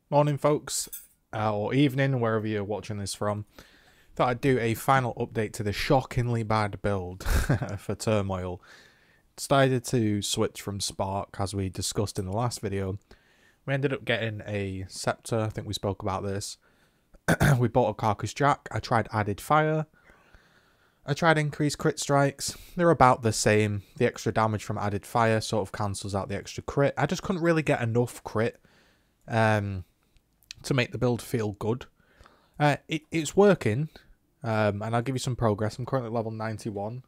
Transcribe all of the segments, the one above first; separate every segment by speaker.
Speaker 1: Morning, folks, or evening, wherever you're watching this from. Thought I'd do a final update to the shockingly bad build for Turmoil. Decided to switch from Spark, as we discussed in the last video. We ended up getting a Scepter, I think we spoke about this. We bought a Carcass Jack, I tried Added Fire. I tried Increased Crit Strikes. They're about the same. The extra damage from Added Fire sort of cancels out the extra crit. I just couldn't really get enough crit to make the build feel good. It's working, and I'll give you some progress. I'm currently level 91.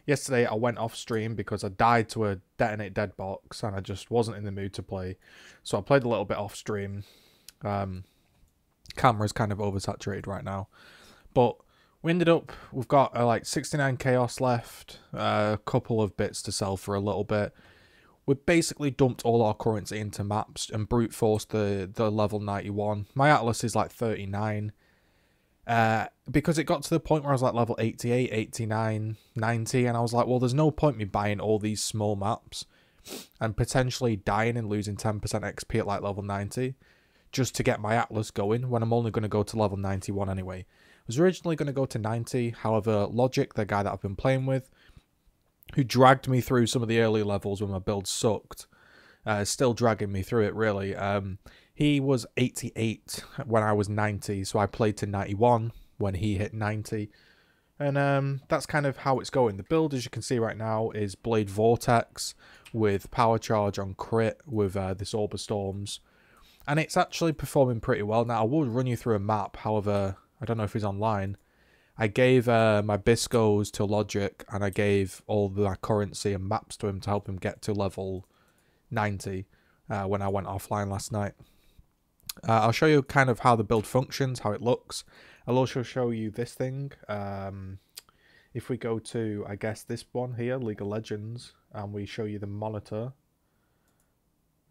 Speaker 1: Yesterday I went off stream because I died to a Detonate Dead box and I just wasn't in the mood to play. So I played a little bit off stream. Camera's kind of oversaturated right now. But we ended up, we've got like 69 chaos left, a couple of bits to sell for a little bit. We basically dumped all our currency into maps and brute forced the level 91. My Atlas is like 39. Because it got to the point where I was like level 88, 89, 90, and I was like, well, there's no point me buying all these small maps and potentially dying and losing 10% XP at like level 90 just to get my Atlas going when I'm only going to go to level 91 anyway. I was originally going to go to 90, however, Logic, the guy that I've been playing with, who dragged me through some of the early levels when my build sucked, still dragging me through it really. He was 88 when I was 90, so I played to 91 when he hit 90. And that's kind of how it's going. The build, as you can see right now, is Blade Vortex with Power Charge on crit with this Orb of Storms. And it's actually performing pretty well. Now, I would run you through a map, however, I don't know if he's online. I gave my Biscos to Logic, and I gave all my currency and maps to him to help him get to level 90 when I went offline last night. I'll show you kind of how the build functions, how it looks. I'll also show you this thing. If we go to, I guess, this one here, League of Legends, and we show you the monitor.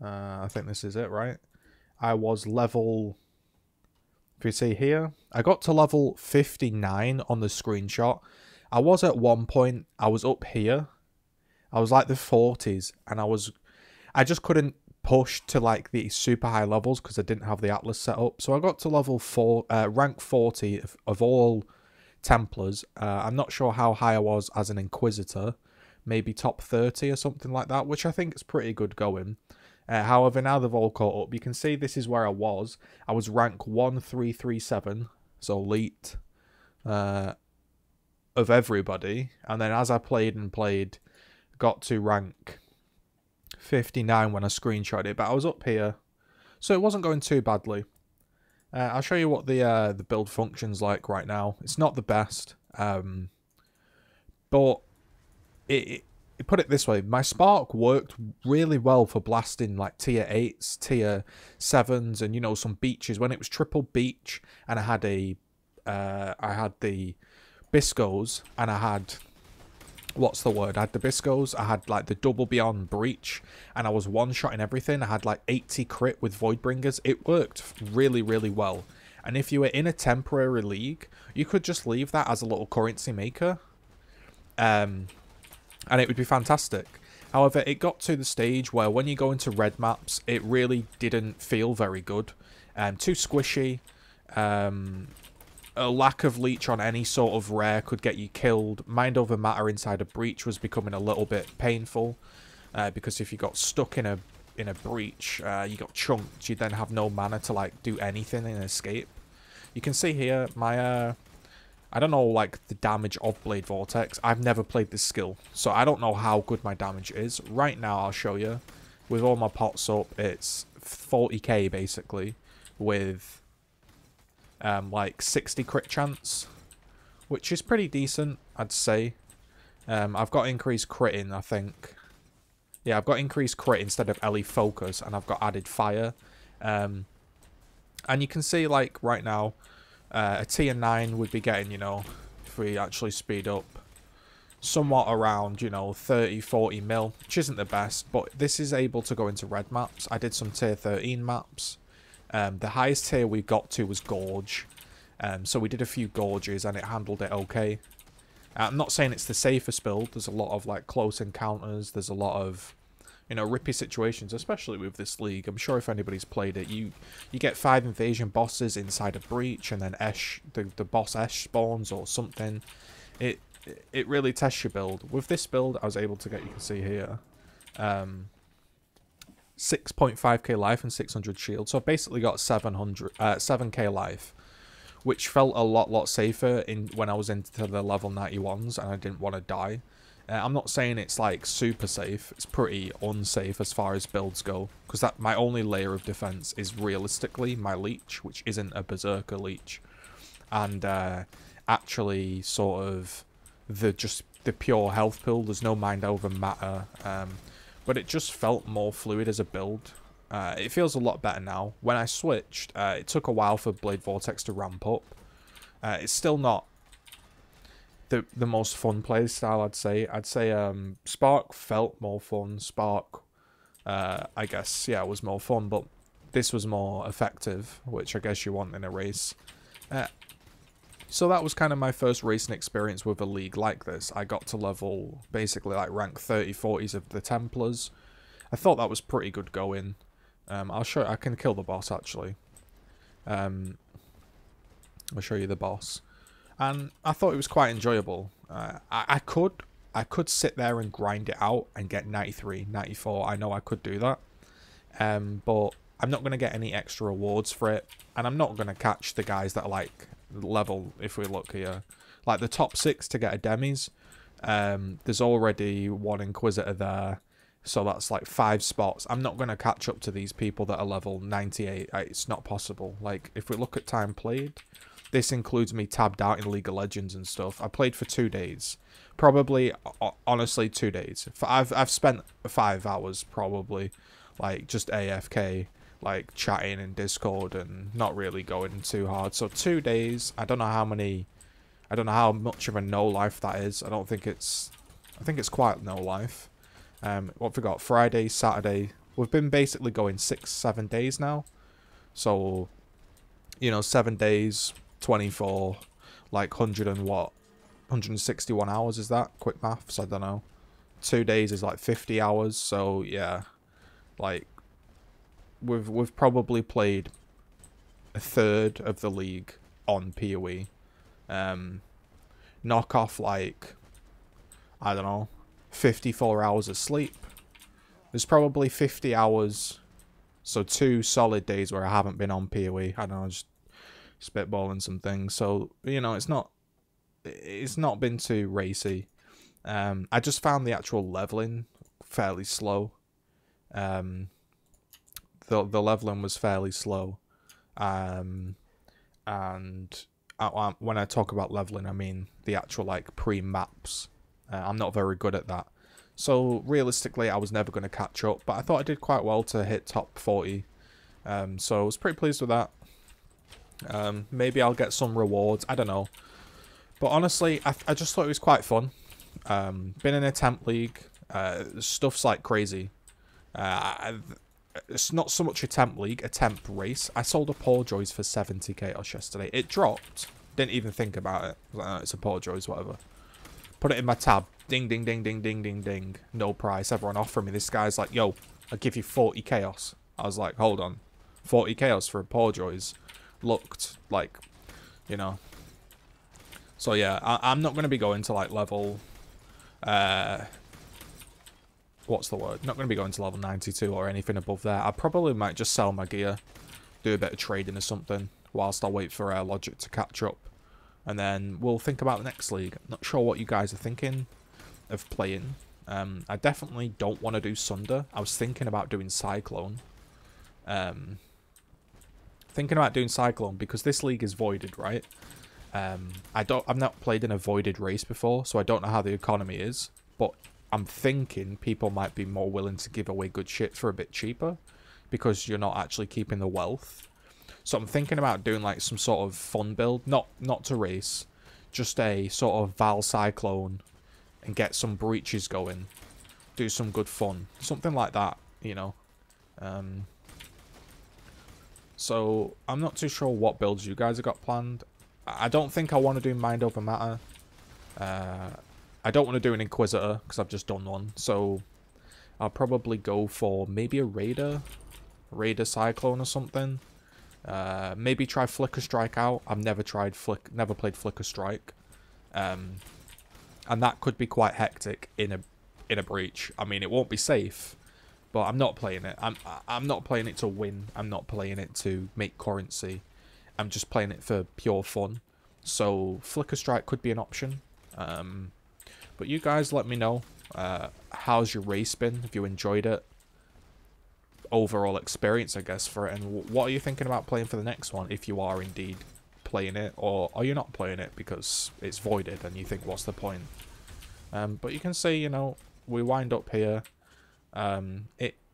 Speaker 1: I think this is it, right? I was level... If you see here, I got to level 59 on the screenshot. I was at one point, I was up here. I was like the 40s, and I just couldn't push to like the super high levels because I didn't have the Atlas set up. So I got to level rank 40 of all Templars. I'm not sure how high I was as an Inquisitor, maybe top 30 or something like that, which I think is pretty good going. However, now they've all caught up. You can see this is where I was. I was rank 1337, so elite of everybody. And then as I played and played, got to rank 59 when I screenshot it. But I was up here, so it wasn't going too badly. I'll show you what the build functions like right now. It's not the best, but put it this way, my Spark worked really well for blasting like tier 8s, tier 7s, and you know, some beaches when it was triple beach, and I had the Biscos, and I had, what's the word? I had the Biscos, I had like the double beyond breach, and I was one-shotting everything. I had like 80 crit with Voidbringers. It worked really, really well. And if you were in a temporary league, you could just leave that as a little currency maker. And it would be fantastic. However, it got to the stage where when you go into red maps, it really didn't feel very good. Too squishy. A lack of leech on any sort of rare could get you killed. Mind over matter inside a breach was becoming a little bit painful. Because if you got stuck in a breach, you got chunked, you then have no mana to like do anything and escape. You can see here my I don't know, like, the damage of Blade Vortex. I've never played this skill, so I don't know how good my damage is. Right now, I'll show you. With all my pots up, it's 40k, basically, with, like, 60 crit chance, which is pretty decent, I'd say. I've got increased critting, I think. Yeah, I've got increased crit instead of LE Focus, and I've got added fire. And you can see, like, right now, a tier 9 would be getting, you know, if we actually speed up, somewhat around, you know, 30-40 mil, which isn't the best, but this is able to go into red maps. I did some tier 13 maps. The highest tier we got to was Gorge, so we did a few Gorges and it handled it okay. I'm not saying it's the safest build. There's a lot of like close encounters, there's a lot of you know, rippy situations, especially with this league. I'm sure if anybody's played it, you get 5 invasion bosses inside a breach, and then the boss Esh spawns or something. It really tests your build. With this build, I was able to get, you can see here, 6.5k life and 600 shield. So I basically got 7k life, which felt a lot safer when I was into the level 91s and I didn't want to die. I'm not saying it's like super safe. It's pretty unsafe as far as builds go, because that my only layer of defense is realistically my leech, which isn't a berserker leech, and actually sort of the pure health pool. There's no mind over matter, but it just felt more fluid as a build. It feels a lot better now. When I switched, it took a while for Blade Vortex to ramp up. It's still not the most fun play style, I'd say. Spark felt more fun. Spark, I guess, yeah, was more fun, but this was more effective, which I guess you want in a race. So that was kind of my first racing experience with a league like this. I got to level, basically like rank 30, 40s of the Templars. I thought that was pretty good going. I'll show you, I can kill the boss actually. I'll show you the boss. And I thought it was quite enjoyable. I could sit there and grind it out and get 93, 94. I know I could do that. But I'm not going to get any extra rewards for it. And I'm not going to catch the guys that are like level, if we look here. Like the top 6 to get a demis. There's already 1 Inquisitor there. So that's like 5 spots. I'm not going to catch up to these people that are level 98. It's not possible. Like, if we look at time played, this includes me tabbed out in League of Legends and stuff. I played for 2 days. Probably, honestly, 2 days. I've spent 5 hours, probably, like, just AFK, like, chatting in Discord and not really going too hard. So 2 days. I don't know how much of a no life that is. I think it's quite no life. What have we got? Friday, Saturday. We've been basically going 6, 7 days now. So, you know, 7 days, 24, like 100 and what? 161 hours, is that? Quick maths, I don't know. 2 days is like 50 hours, so yeah. Like, we've probably played a third of the league on PoE. Knock off like, I don't know, 54 hours of sleep. There's probably 50 hours, so 2 solid days where I haven't been on PoE. I don't know, just spitballing some things. So, you know, it's not been too racy. I just found the actual leveling fairly slow. The leveling was fairly slow. And when I talk about leveling, I mean the actual like pre-maps. I'm not very good at that. So realistically, I was never going to catch up, but I thought I did quite well to hit top 40. So I was pretty pleased with that. Maybe I'll get some rewards, I don't know. But honestly, I just thought it was quite fun. Been in a temp league. Stuff's like crazy. It's not so much a temp league, a temp race. I sold a Poor Joys for 70 chaos yesterday. It dropped. Didn't even think about it. It's a Poor Joys, whatever. Put it in my tab. Ding, ding, ding, ding, ding, ding, ding. No price. Everyone offering me. This guy's like, yo, I'll give you 40 chaos. I was like, hold on. 40 chaos for a Poor Joys looked like, you know. So yeah, I'm not going to be going to like level, what's the word? Not going to be going to level 92 or anything above there. I probably might just sell my gear, do a bit of trading or something, whilst I wait for Logic to catch up. And then we'll think about the next league. Not sure what you guys are thinking of playing. I definitely don't want to do Sunder. I was thinking about doing Cyclone. Because this league is voided, right? I've not played in a voided race before, so I don't know how the economy is. But I'm thinking people might be more willing to give away good shit for a bit cheaper, because you're not actually keeping the wealth. So I'm thinking about doing like some sort of fun build, not to race, just a sort of Val Cyclone, and get some breaches going, do some good fun, something like that, you know. So I'm not too sure what builds you guys have got planned. I don't think I want to do Mind Over Matter. I don't want to do an Inquisitor because I've just done one. So I'll probably go for maybe a Raider Cyclone or something. Maybe try Flicker Strike out. I've never played Flicker Strike. And that could be quite hectic in a breach. I mean, it won't be safe, but I'm not playing it. I'm not playing it to win. I'm not playing it to make currency. I'm just playing it for pure fun. So Flicker Strike could be an option. But you guys let me know. How's your race been? Have you enjoyed it? Overall experience, I guess, for it. And what are you thinking about playing for the next one, if you are indeed playing it? Or are you not playing it because it's voided and you think, what's the point? But you can see, you know, we wind up here.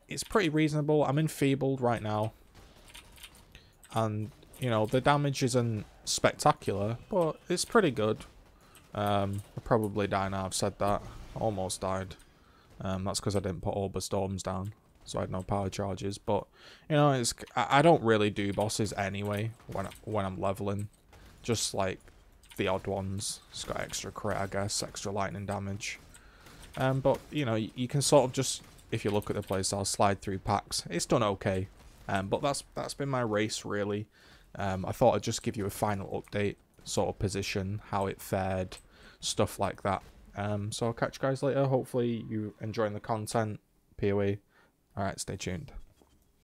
Speaker 1: It's pretty reasonable. I'm enfeebled right now. And, you know, the damage isn't spectacular, but it's pretty good. I'll probably die now, I've said that. Almost died. That's because I didn't put all the storms down, so I had no power charges. But, you know, I don't really do bosses anyway when I'm leveling. Just, like, the odd ones. It's got extra crit, I guess, extra lightning damage. But, you know, you can sort of just, if you look at the playstyle, slide through packs. It's done okay. But that's been my race, really. I thought I'd just give you a final update, sort of position, how it fared, stuff like that. So I'll catch you guys later. Hopefully you enjoying the content. POE. Alright, stay tuned.